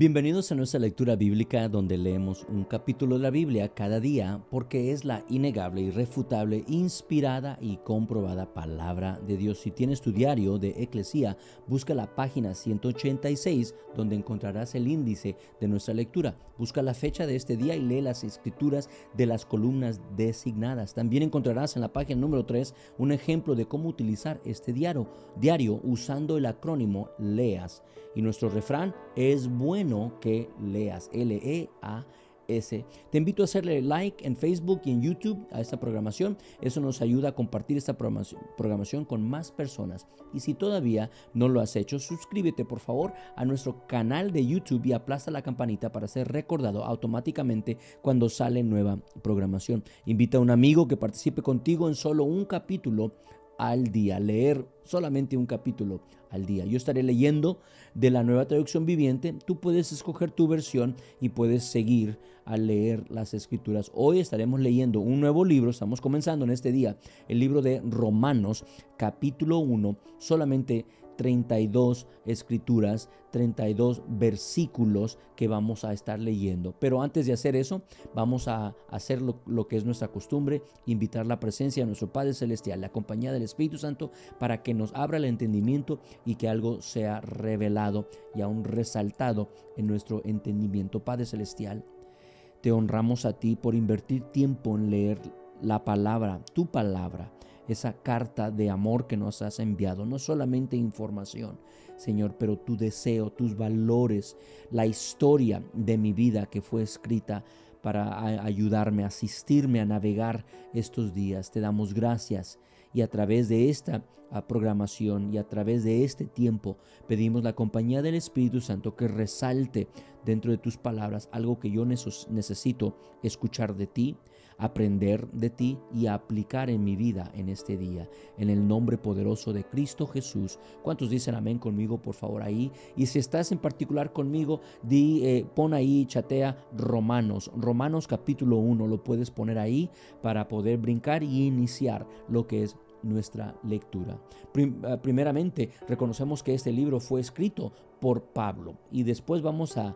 Bienvenidos a nuestra lectura bíblica donde leemos un capítulo de la Biblia cada día porque es la innegable, irrefutable, inspirada y comprobada palabra de Dios. Si tienes tu diario de Eclesía, busca la página 186 donde encontrarás el índice de nuestra lectura. Busca la fecha de este día y lee las escrituras de las columnas designadas. También encontrarás en la página número 3 un ejemplo de cómo utilizar este diario usando el acrónimo LEAS. Y nuestro refrán: es bueno que leas, L-E-A-S. Te invito a hacerle like en Facebook y en YouTube a esta programación. Eso nos ayuda a compartir esta programación con más personas. Y si todavía no lo has hecho, suscríbete por favor a nuestro canal de YouTube y aplasta la campanita para ser recordado automáticamente cuando sale nueva programación. Invita a un amigo que participe contigo en solo un capítulo al día, leer solamente un capítulo al día. Yo estaré leyendo de la Nueva Traducción Viviente. Tú puedes escoger tu versión y puedes seguir a leer las escrituras. Hoy estaremos leyendo un nuevo libro. Estamos comenzando en este día el libro de Romanos, capítulo 1, solamente 32 escrituras, 32 versículos que vamos a estar leyendo. Pero antes de hacer eso, vamos a hacer lo que es nuestra costumbre: invitar la presencia de nuestro Padre Celestial, la compañía del Espíritu Santo, para que nos abra el entendimiento y que algo sea revelado y aún resaltado en nuestro entendimiento. Padre Celestial, te honramos a ti por invertir tiempo en leer la palabra, tu palabra, esa carta de amor que nos has enviado. No solamente información, Señor, pero tu deseo, tus valores, la historia de mi vida que fue escrita para ayudarme, asistirme a navegar estos días. Te damos gracias. Y a través de esta programación y a través de este tiempo pedimos la compañía del Espíritu Santo que resalte dentro de tus palabras algo que yo necesito escuchar de ti, aprender de ti y aplicar en mi vida en este día. En el nombre poderoso de Cristo Jesús. ¿Cuántos dicen amén conmigo, por favor, ahí? Y si estás en particular conmigo, pon ahí, chatea Romanos capítulo 1. Lo puedes poner ahí para poder brincar y iniciar lo que es nuestra lectura. Primeramente, reconocemos que este libro fue escrito por Pablo, y después vamos a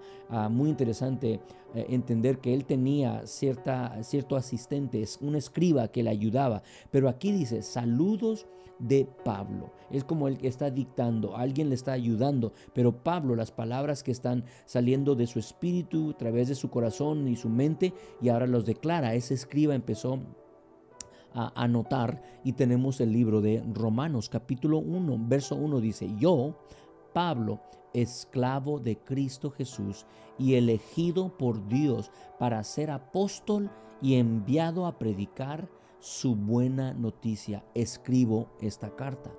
muy interesante entender que él tenía cierto asistente, un escriba que le ayudaba, pero aquí dice saludos de Pablo. Es como el que está dictando, alguien le está ayudando, pero Pablo, las palabras que están saliendo de su espíritu a través de su corazón y su mente, y ahora los declara. Ese escriba empezó a anotar, y tenemos el libro de Romanos capítulo 1, verso 1 dice: yo, Pablo, esclavo de Cristo Jesús y elegido por Dios para ser apóstol y enviado a predicar su buena noticia, escribo esta carta.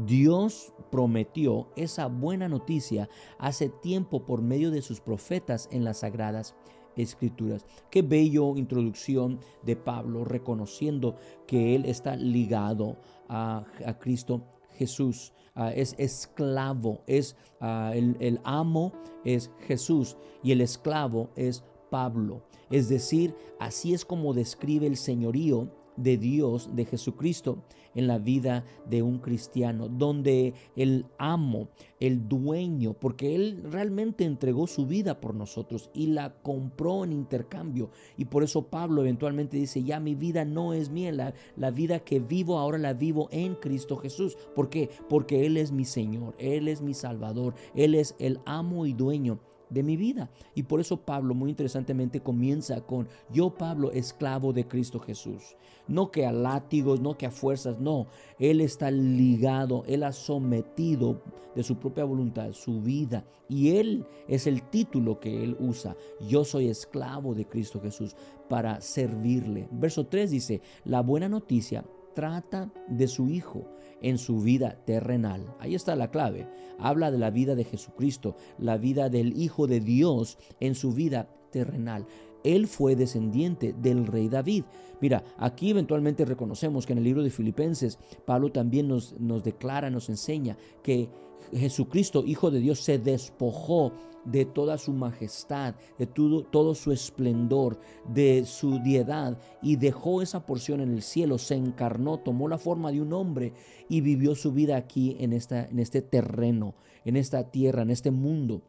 Dios prometió esa buena noticia hace tiempo por medio de sus profetas en las Sagradas Escrituras. Qué bello introducción de Pablo, reconociendo que él está ligado a Cristo Jesús. Es esclavo, el amo es Jesús y el esclavo es Pablo. Es decir, así es como describe el señorío de Dios, de Jesucristo, en la vida de un cristiano, donde el amo, el dueño, porque él realmente entregó su vida por nosotros y la compró en intercambio, y por eso Pablo eventualmente dice: ya mi vida no es mía, la vida que vivo ahora la vivo en Cristo Jesús. ¿Por qué? Porque Él es mi Señor, Él es mi Salvador, Él es el amo y dueño de mi vida. Y por eso Pablo, muy interesantemente, comienza con: yo, Pablo, esclavo de Cristo Jesús. No que a látigos, no que a fuerzas, no. Él está ligado, él ha sometido de su propia voluntad su vida, y él es el título que él usa: yo soy esclavo de Cristo Jesús para servirle. Verso 3 dice: la buena noticia trata de su Hijo en su vida terrenal. Ahí está la clave. Habla de la vida de Jesucristo, la vida del Hijo de Dios en su vida terrenal. Él fue descendiente del rey David. Mira, aquí eventualmente reconocemos que en el libro de Filipenses, Pablo también nos declara, nos enseña que Jesucristo, Hijo de Dios, se despojó de toda su majestad, de todo su esplendor, de su deidad, y dejó esa porción en el cielo, se encarnó, tomó la forma de un hombre y vivió su vida aquí en este terreno, en esta tierra, en este mundo.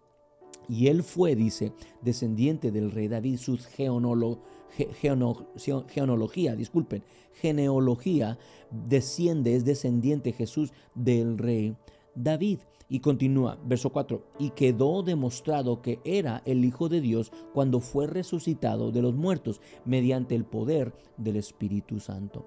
Y él fue, dice, descendiente del rey David. Su genealogía desciende, es descendiente Jesús del rey David. Y continúa, verso 4, y quedó demostrado que era el Hijo de Dios cuando fue resucitado de los muertos mediante el poder del Espíritu Santo.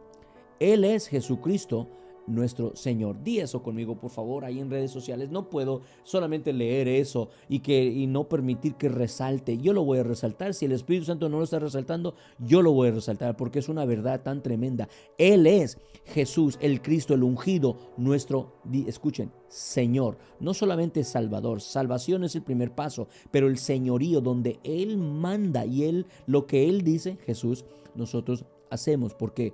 Él es Jesucristo, nuestro Señor. Di eso conmigo, por favor, ahí en redes sociales. No puedo solamente leer eso y no permitir que resalte. Yo lo voy a resaltar. Si el Espíritu Santo no lo está resaltando, yo lo voy a resaltar porque es una verdad tan tremenda. Él es Jesús, el Cristo, el ungido, nuestro, escuchen, Señor. No solamente Salvador. Salvación es el primer paso, pero el señorío donde Él manda y lo que Él dice, Jesús, nosotros hacemos porque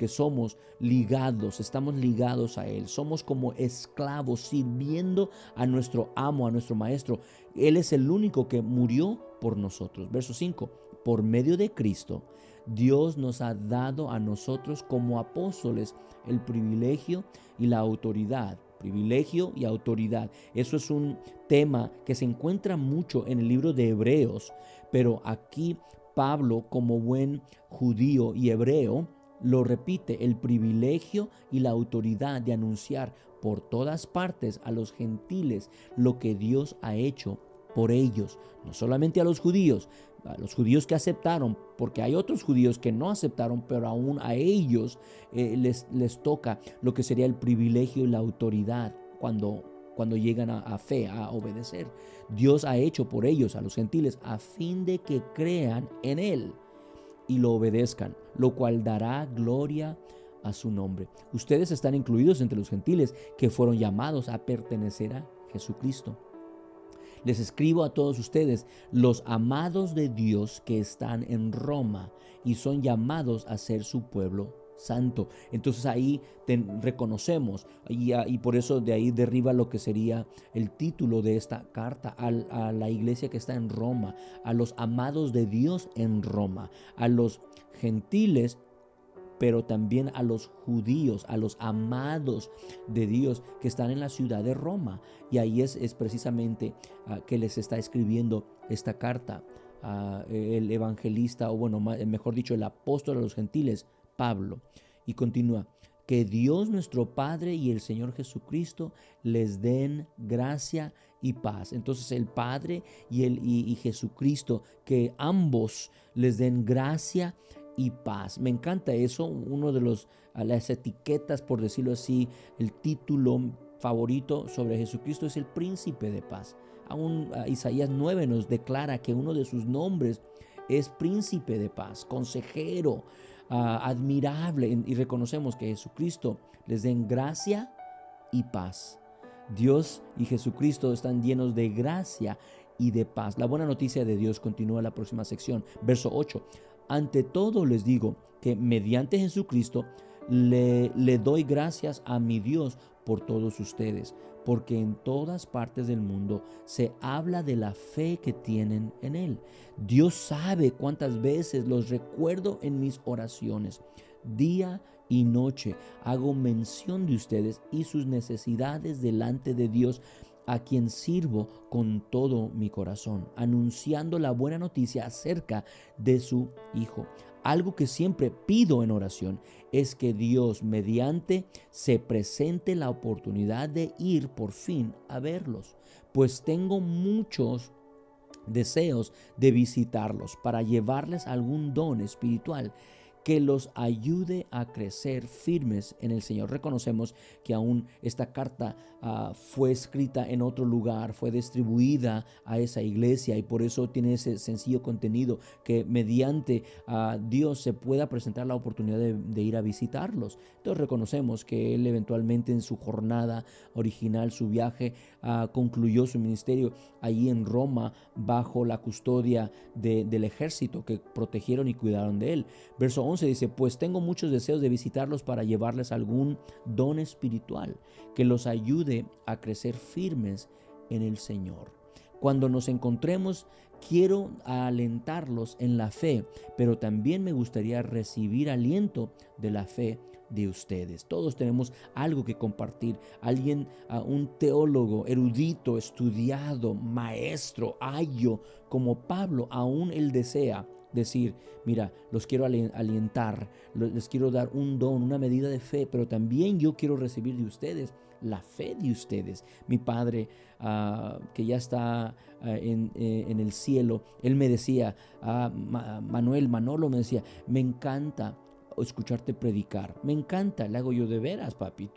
somos ligados, estamos ligados a Él, somos como esclavos sirviendo a nuestro amo, a nuestro maestro. Él es el único que murió por nosotros. Verso 5, por medio de Cristo, Dios nos ha dado a nosotros como apóstoles el privilegio y la autoridad. Privilegio y autoridad. Eso es un tema que se encuentra mucho en el libro de Hebreos, pero aquí Pablo, como buen judío y hebreo, lo repite, el privilegio y la autoridad de anunciar por todas partes a los gentiles lo que Dios ha hecho por ellos, no solamente a los judíos que aceptaron, porque hay otros judíos que no aceptaron, pero aún a ellos les toca lo que sería el privilegio y la autoridad cuando llegan a fe, a obedecer. Dios ha hecho por ellos, a los gentiles, a fin de que crean en Él y lo obedezcan, lo cual dará gloria a su nombre. Ustedes están incluidos entre los gentiles que fueron llamados a pertenecer a Jesucristo. Les escribo a todos ustedes, los amados de Dios que están en Roma y son llamados a ser su pueblo santo. Entonces ahí reconocemos y por eso de ahí derriba lo que sería el título de esta carta a la iglesia que está en Roma, a los amados de Dios en Roma, a los gentiles, pero también a los judíos, a los amados de Dios que están en la ciudad de Roma. Y ahí es precisamente que les está escribiendo esta carta el evangelista, o bueno, mejor dicho, el apóstol a los gentiles, Pablo. Y continúa, que Dios nuestro Padre y el Señor Jesucristo les den gracia y paz. Entonces el Padre y Jesucristo, que ambos les den gracia y paz. Me encanta eso, uno de las etiquetas, por decirlo así, el título favorito sobre Jesucristo es el príncipe de paz. Aún Isaías 9 nos declara que uno de sus nombres es príncipe de paz, consejero, admirable, y reconocemos que Jesucristo les den gracia y paz. Dios y Jesucristo están llenos de gracia y de paz. La buena noticia de Dios continúa en la próxima sección, verso 8. Ante todo les digo que mediante Jesucristo le doy gracias a mi Dios por todos ustedes, porque en todas partes del mundo se habla de la fe que tienen en Él. Dios sabe cuántas veces los recuerdo en mis oraciones. Día y noche hago mención de ustedes y sus necesidades delante de Dios, a quien sirvo con todo mi corazón, anunciando la buena noticia acerca de su Hijo. Algo que siempre pido en oración es que Dios mediante se presente la oportunidad de ir por fin a verlos, pues tengo muchos deseos de visitarlos para llevarles algún don espiritual que los ayude a crecer firmes en el Señor. Reconocemos que aún esta carta fue escrita en otro lugar, fue distribuida a esa iglesia y por eso tiene ese sencillo contenido que mediante Dios se pueda presentar la oportunidad de ir a visitarlos. Entonces reconocemos que Él eventualmente en su jornada original, su viaje, concluyó su ministerio allí en Roma bajo la custodia del ejército que protegieron y cuidaron de Él. Verso 11 dice, pues tengo muchos deseos de visitarlos para llevarles algún don espiritual que los ayude a crecer firmes en el Señor. Cuando nos encontremos, quiero alentarlos en la fe, pero también me gustaría recibir aliento de la fe de ustedes. Todos tenemos algo que compartir. Alguien, un teólogo, erudito, estudiado, maestro, ayo, como Pablo, aún él desea decir, mira, los quiero alientar, les quiero dar un don, una medida de fe, pero también yo quiero recibir de ustedes la fe de ustedes. Mi padre, que ya está en el cielo, él me decía, Manolo me decía, me encanta escucharte predicar. Me encanta, le hago yo, de veras, papi.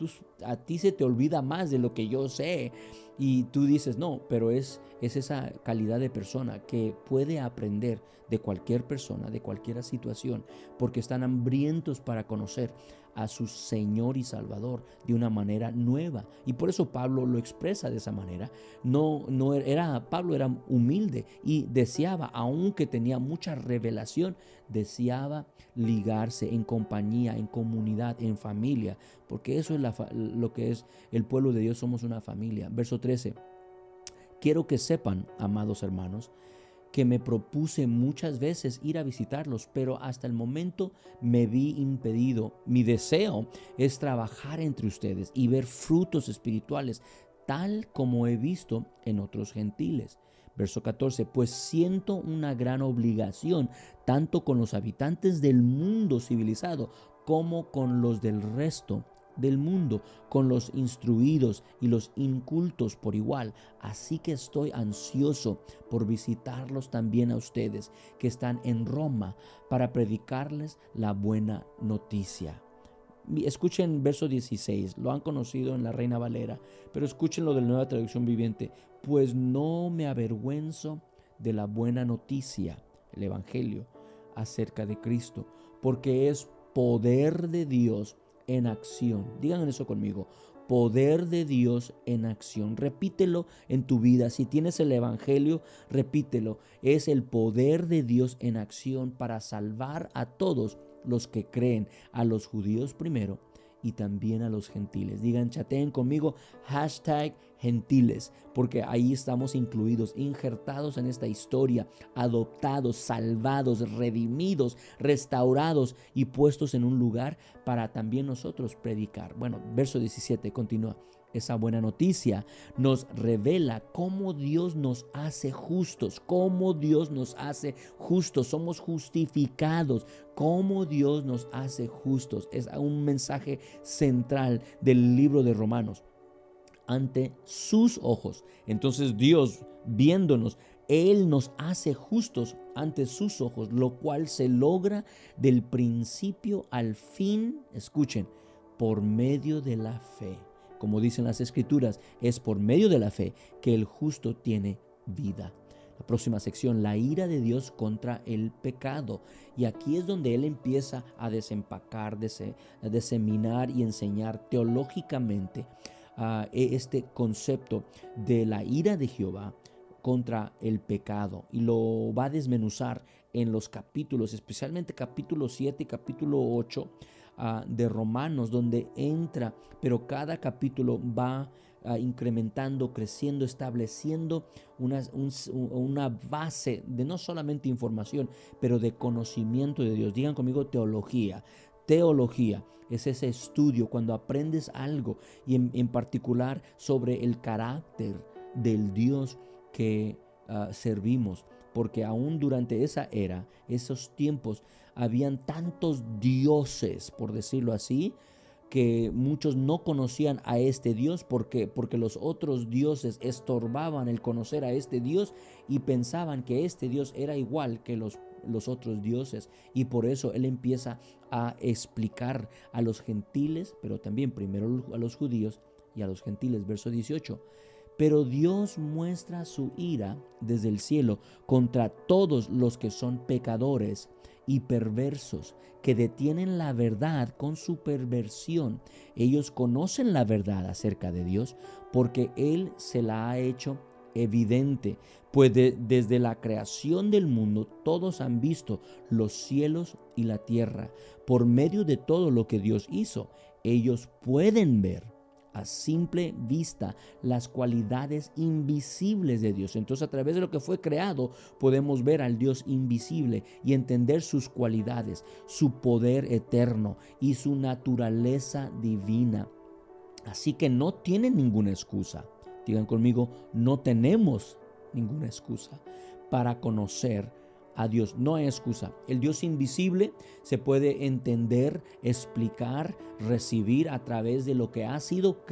A ti se te olvida más de lo que yo sé. Y tú dices, no, pero es esa calidad de persona que puede aprender de cualquier persona, de cualquier situación, porque están hambrientos para conocer a su Señor y Salvador de una manera nueva. Y por eso Pablo lo expresa de esa manera. Pablo era humilde y deseaba, aunque tenía mucha revelación, deseaba ligarse en compañía, en comunidad, en familia, porque eso es lo que es el pueblo de Dios. Somos una familia. Verso 13. Quiero que sepan, amados hermanos, que me propuse muchas veces ir a visitarlos, pero hasta el momento me vi impedido. Mi deseo es trabajar entre ustedes y ver frutos espirituales, tal como he visto en otros gentiles. Verso 14, pues siento una gran obligación, tanto con los habitantes del mundo civilizado como con los del resto del mundo, con los instruidos y los incultos por igual. Así que estoy ansioso por visitarlos también a ustedes que están en Roma, para predicarles la buena noticia. Escuchen verso 16, lo han conocido en la Reina Valera, pero escúchenlo de la Nueva Traducción Viviente. Pues no me avergüenzo de la buena noticia, el Evangelio, acerca de Cristo, porque es poder de Dios en acción. Digan eso conmigo. Poder de Dios en acción. Repítelo en tu vida. Si tienes el Evangelio, repítelo. Es el poder de Dios en acción para salvar a todos los que creen, a los judíos primero y también a los gentiles. Digan, chateen conmigo, #gentiles, porque ahí estamos incluidos, injertados en esta historia, adoptados, salvados, redimidos, restaurados y puestos en un lugar para también nosotros predicar. Bueno, verso 17 continúa. Esa buena noticia nos revela cómo Dios nos hace justos, cómo Dios nos hace justos, somos justificados, cómo Dios nos hace justos. Es un mensaje central del libro de Romanos. Ante sus ojos. Entonces Dios, viéndonos, Él nos hace justos ante sus ojos, lo cual se logra del principio al fin, escuchen, por medio de la fe. Como dicen las Escrituras, es por medio de la fe que el justo tiene vida. La próxima sección, la ira de Dios contra el pecado. Y aquí es donde Él empieza a desempacar, a diseminar y enseñar teológicamente este concepto de la ira de Jehová contra el pecado, y lo va a desmenuzar en los capítulos, especialmente capítulo 7 y capítulo 8 de Romanos, donde entra, pero cada capítulo va incrementando, creciendo, estableciendo una base de no solamente información, pero de conocimiento de Dios. Digan conmigo, teología. Teología es ese estudio cuando aprendes algo, y en particular sobre el carácter del Dios que servimos, porque aún durante esa era, esos tiempos, habían tantos dioses, por decirlo así, que muchos no conocían a este Dios porque los otros dioses estorbaban el conocer a este Dios y pensaban que este Dios era igual que los otros dioses, y por eso Él empieza a explicar a los gentiles, pero también primero a los judíos y a los gentiles. Verso 18. Pero Dios muestra su ira desde el cielo contra todos los que son pecadores y perversos, que detienen la verdad con su perversión. Ellos conocen la verdad acerca de Dios porque Él se la ha hecho evidente, pues desde la creación del mundo todos han visto los cielos y la tierra. Por medio de todo lo que Dios hizo, ellos pueden ver a simple vista las cualidades invisibles de Dios. Entonces, a través de lo que fue creado, podemos ver al Dios invisible y entender sus cualidades, su poder eterno y su naturaleza divina. Así que no tienen ninguna excusa. Digan conmigo, no tenemos ninguna excusa para conocer a Dios. No hay excusa. El Dios invisible se puede entender, explicar, recibir a través de lo que ha sido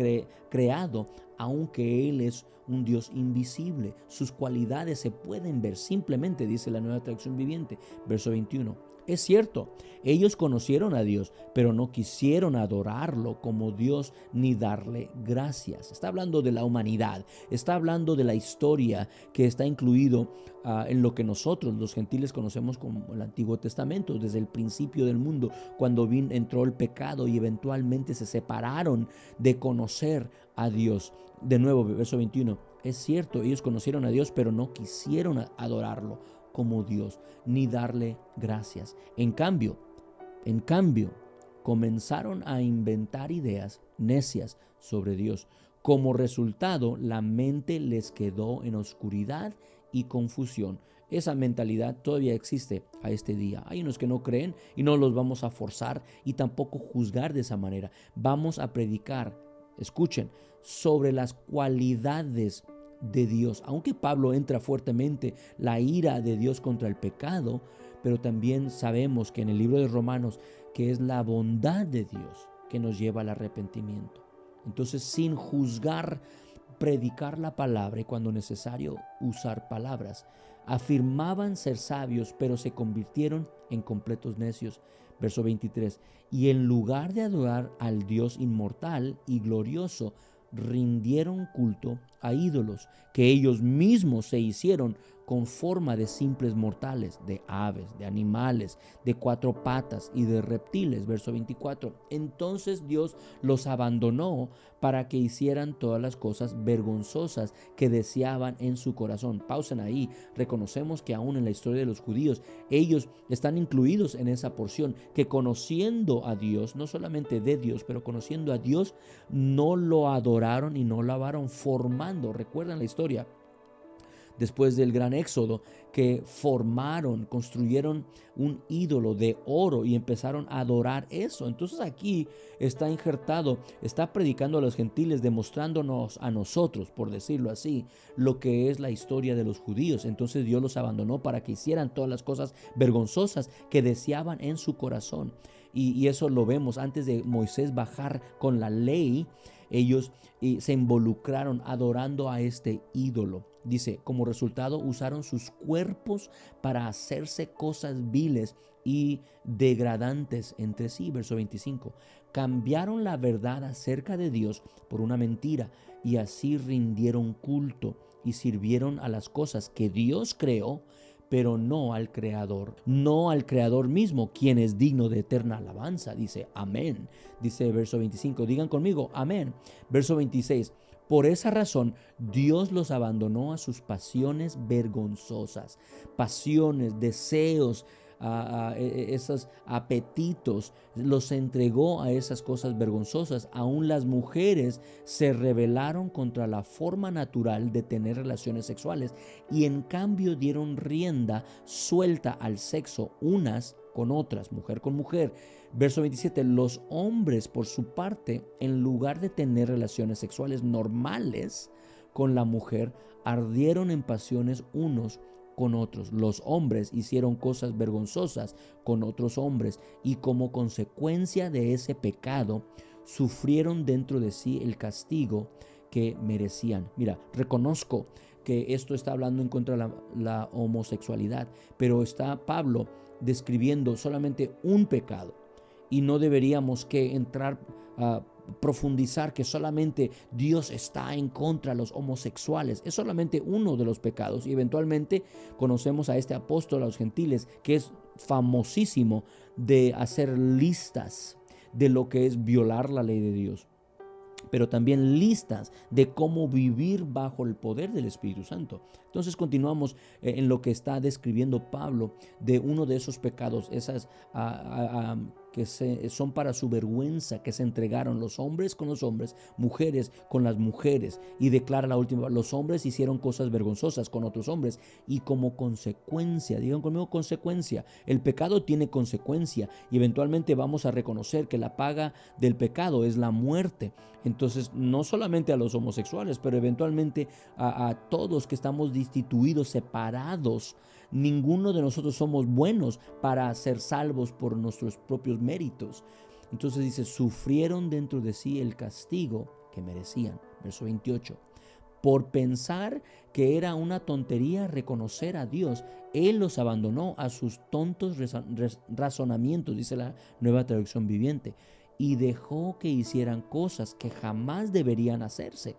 creado, aunque Él es un Dios invisible. Sus cualidades se pueden ver simplemente, dice la Nueva Traducción Viviente, verso 21. Es cierto, ellos conocieron a Dios, pero no quisieron adorarlo como Dios ni darle gracias. Está hablando de la humanidad, está hablando de la historia que está incluido en lo que nosotros, los gentiles, conocemos como el Antiguo Testamento, desde el principio del mundo, cuando entró el pecado y eventualmente se separaron de conocer a Dios. De nuevo, verso 21, es cierto, ellos conocieron a Dios, pero no quisieron adorarlo como Dios, ni darle gracias. En cambio, comenzaron a inventar ideas necias sobre Dios. Como resultado, la mente les quedó en oscuridad y confusión. Esa mentalidad todavía existe a este día. Hay unos que no creen y no los vamos a forzar y tampoco juzgar de esa manera. Vamos a predicar, escuchen, sobre las cualidades de Dios. Aunque Pablo entra fuertemente la ira de Dios contra el pecado, pero también sabemos que en el libro de Romanos que es la bondad de Dios que nos lleva al arrepentimiento. Entonces, sin juzgar, predicar la palabra y cuando necesario usar palabras. Afirmaban ser sabios, pero se convirtieron en completos necios. Verso 23. Y en lugar de adorar al Dios inmortal y glorioso, rindieron culto a ídolos que ellos mismos se hicieron con forma de simples mortales, de aves, de animales, de cuatro patas y de reptiles. Verso 24. Entonces Dios los abandonó para que hicieran todas las cosas vergonzosas que deseaban en su corazón. Pausen ahí. Reconocemos que aún en la historia de los judíos, ellos están incluidos en esa porción, que conociendo a Dios, no solamente de Dios, pero conociendo a Dios, no lo adoraron y no lo alabaron, formando, recuerdan la historia, después del gran éxodo, que construyeron un ídolo de oro y empezaron a adorar eso. Entonces aquí está injertado, está predicando a los gentiles, demostrándonos a nosotros, por decirlo así, lo que es la historia de los judíos. Entonces Dios los abandonó para que hicieran todas las cosas vergonzosas que deseaban en su corazón. Y eso lo vemos antes de Moisés bajar con la ley. Ellos se involucraron adorando a este ídolo. Dice, como resultado usaron sus cuerpos para hacerse cosas viles y degradantes entre sí. Verso 25. Cambiaron la verdad acerca de Dios por una mentira y así rindieron culto y sirvieron a las cosas que Dios creó, pero no al Creador mismo, quien es digno de eterna alabanza. Dice, amén. Dice verso 25, digan conmigo, amén. Verso 26, por esa razón Dios los abandonó a sus pasiones vergonzosas, pasiones, deseos, esos apetitos, los entregó a esas cosas vergonzosas. Aún las mujeres se rebelaron contra la forma natural de tener relaciones sexuales y en cambio dieron rienda suelta al sexo unas con otras, mujer con mujer. Verso 27, los hombres por su parte, en lugar de tener relaciones sexuales normales con la mujer, ardieron en pasiones unos con otros. Los hombres hicieron cosas vergonzosas con otros hombres y como consecuencia de ese pecado sufrieron dentro de sí el castigo que merecían. Mira, reconozco que esto está hablando en contra de la homosexualidad, pero está Pablo describiendo solamente un pecado y no deberíamos que entrar a profundizar que solamente Dios está en contra de los homosexuales. Es solamente uno de los pecados y eventualmente conocemos a este apóstol a los gentiles que es famosísimo de hacer listas de lo que es violar la ley de Dios, pero también listas de cómo vivir bajo el poder del Espíritu Santo. Entonces continuamos en lo que está describiendo Pablo de uno de esos pecados, esas son para su vergüenza, que se entregaron los hombres con los hombres, mujeres con las mujeres. Y declara la última, los hombres hicieron cosas vergonzosas con otros hombres. Y como consecuencia, digan conmigo consecuencia, el pecado tiene consecuencia. Y eventualmente vamos a reconocer que la paga del pecado es la muerte. Entonces, no solamente a los homosexuales, pero eventualmente a todos que estamos destituidos, separados. Ninguno de nosotros somos buenos para ser salvos por nuestros propios méritos. Entonces dice, sufrieron dentro de sí el castigo que merecían. Verso 28. Por pensar que era una tontería reconocer a Dios, Él los abandonó a sus tontos razonamientos, dice la Nueva Traducción Viviente, y dejó que hicieran cosas que jamás deberían hacerse.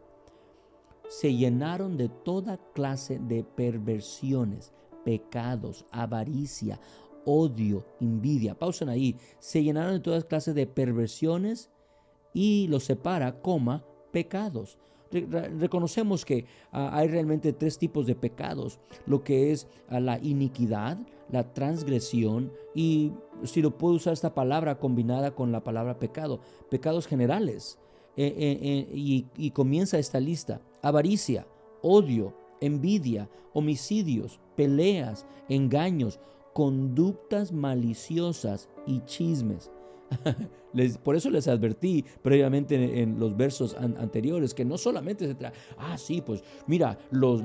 Se llenaron de toda clase de perversiones, pecados, avaricia, odio, envidia. Pausen ahí. Se llenaron de todas clases de perversiones y los separa, pecados. Reconocemos que hay realmente tres tipos de pecados, lo que es la iniquidad, la transgresión y, si lo puedo usar esta palabra combinada con la palabra pecado, pecados generales. Y comienza esta lista: avaricia, odio, envidia, homicidios, peleas, engaños, conductas maliciosas y chismes. Por eso les advertí previamente en los versos anteriores que no solamente se trata, sí, pues mira, los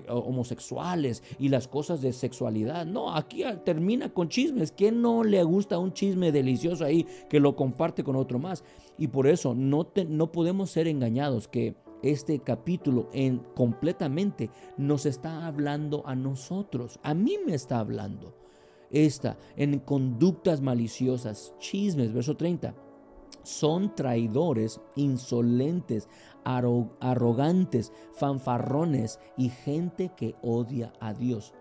homosexuales y las cosas de sexualidad. No, aquí termina con chismes. ¿Quién no le gusta un chisme delicioso ahí que lo comparte con otro más? Y por eso no podemos ser engañados que este capítulo completamente nos está hablando a nosotros. A mí me está hablando. En conductas maliciosas, chismes, verso 30. Son traidores, insolentes, arrogantes, fanfarrones y gente que odia a Dios.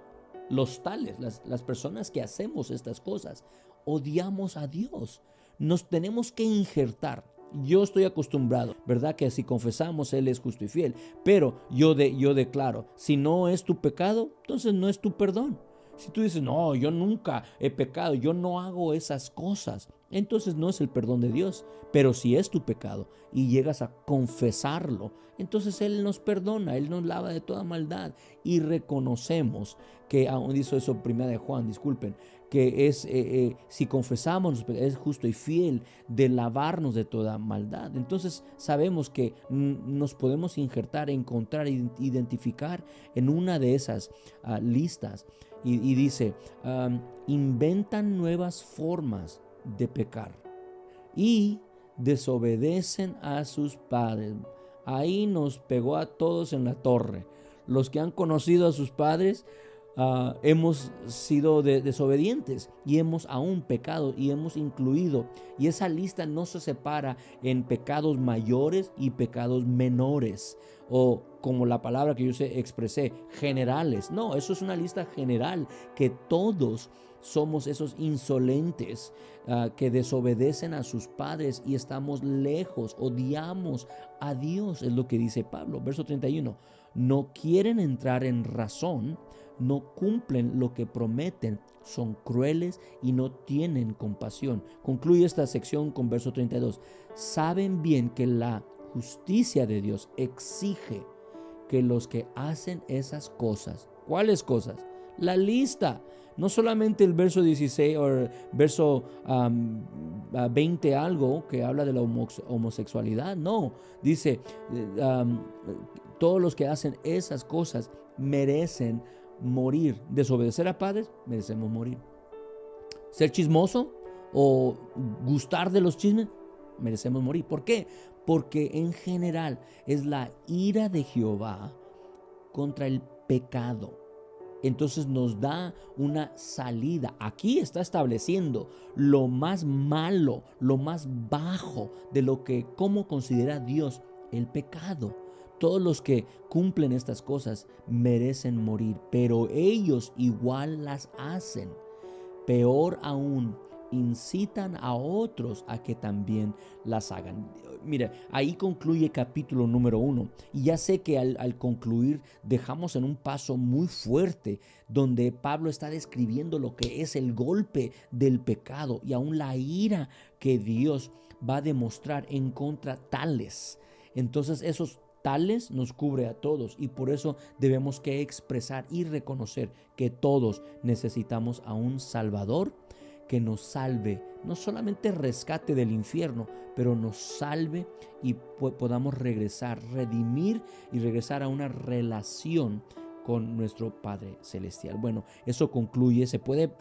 Los tales, las personas que hacemos estas cosas, odiamos a Dios. Nos tenemos que injertar. Yo estoy acostumbrado, ¿verdad? Que si confesamos, Él es justo y fiel. Pero yo declaro, si no es tu pecado, entonces no es tu perdón. Si tú dices, no, yo nunca he pecado, yo no hago esas cosas, entonces no es el perdón de Dios. Pero si es tu pecado y llegas a confesarlo, entonces Él nos perdona, Él nos lava de toda maldad. Y reconocemos que, aún dice eso 1 Juan, disculpen, que es, si confesamos, es justo y fiel de lavarnos de toda maldad. Entonces sabemos que nos podemos injertar, encontrar, identificar en una de esas listas. Y dice, inventan nuevas formas de pecar y desobedecen a sus padres. Ahí nos pegó a todos en la torre. Los que han conocido a sus padres, hemos sido desobedientes y hemos aún pecado y hemos incluido. Y esa lista no se separa en pecados mayores y pecados menores, o como la palabra que yo expresé, generales. No, eso es una lista general, que todos somos esos insolentes que desobedecen a sus padres y estamos lejos, odiamos a Dios, es lo que dice Pablo. Verso 31, no quieren entrar en razón, no cumplen lo que prometen, son crueles y no tienen compasión. Concluye esta sección con verso 32. Saben bien que la justicia de Dios exige que los que hacen esas cosas, ¿cuáles cosas? La lista, no solamente el verso 16 o el verso 20 algo que habla de la homosexualidad, no, dice todos los que hacen esas cosas merecen morir. Desobedecer a padres, merecemos morir. Ser chismoso o gustar de los chismes, merecemos morir. ¿Por qué? Porque en general es la ira de Jehová contra el pecado. Entonces nos da una salida. Aquí está estableciendo lo más malo, lo más bajo de lo que, cómo considera Dios el pecado. Todos los que cumplen estas cosas merecen morir, pero ellos igual las hacen. Peor aún, incitan a otros a que también las hagan. Mire, ahí concluye capítulo número 1. Y ya sé que al concluir dejamos en un paso muy fuerte donde Pablo está describiendo lo que es el golpe del pecado y aún la ira que Dios va a demostrar en contra tales. Entonces esos tales nos cubre a todos y por eso debemos que expresar y reconocer que todos necesitamos a un Salvador que nos salve, no solamente rescate del infierno, pero nos salve y podamos regresar, redimir y regresar a una relación con nuestro Padre Celestial. Bueno, eso concluye, se puede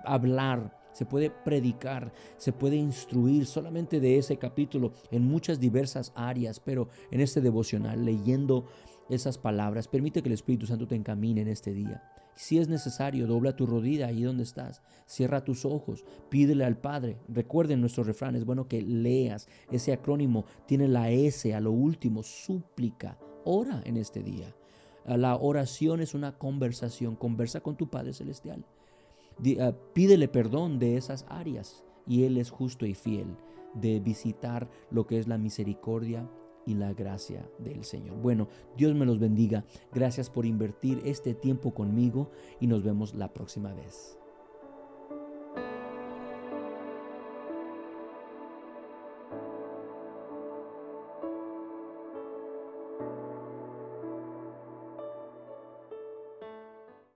hablar, se puede predicar, se puede instruir solamente de ese capítulo en muchas diversas áreas, pero en este devocional, leyendo esas palabras, permite que el Espíritu Santo te encamine en este día. Si es necesario, dobla tu rodilla ahí donde estás, cierra tus ojos, pídele al Padre. Recuerden nuestro refrán, es bueno que leas ese acrónimo, tiene la S a lo último, súplica, ora en este día. La oración es una conversación, conversa con tu Padre Celestial. Pídele perdón de esas áreas y Él es justo y fiel de visitar lo que es la misericordia y la gracia del Señor. Bueno, Dios me los bendiga. Gracias por invertir este tiempo conmigo y nos vemos la próxima vez.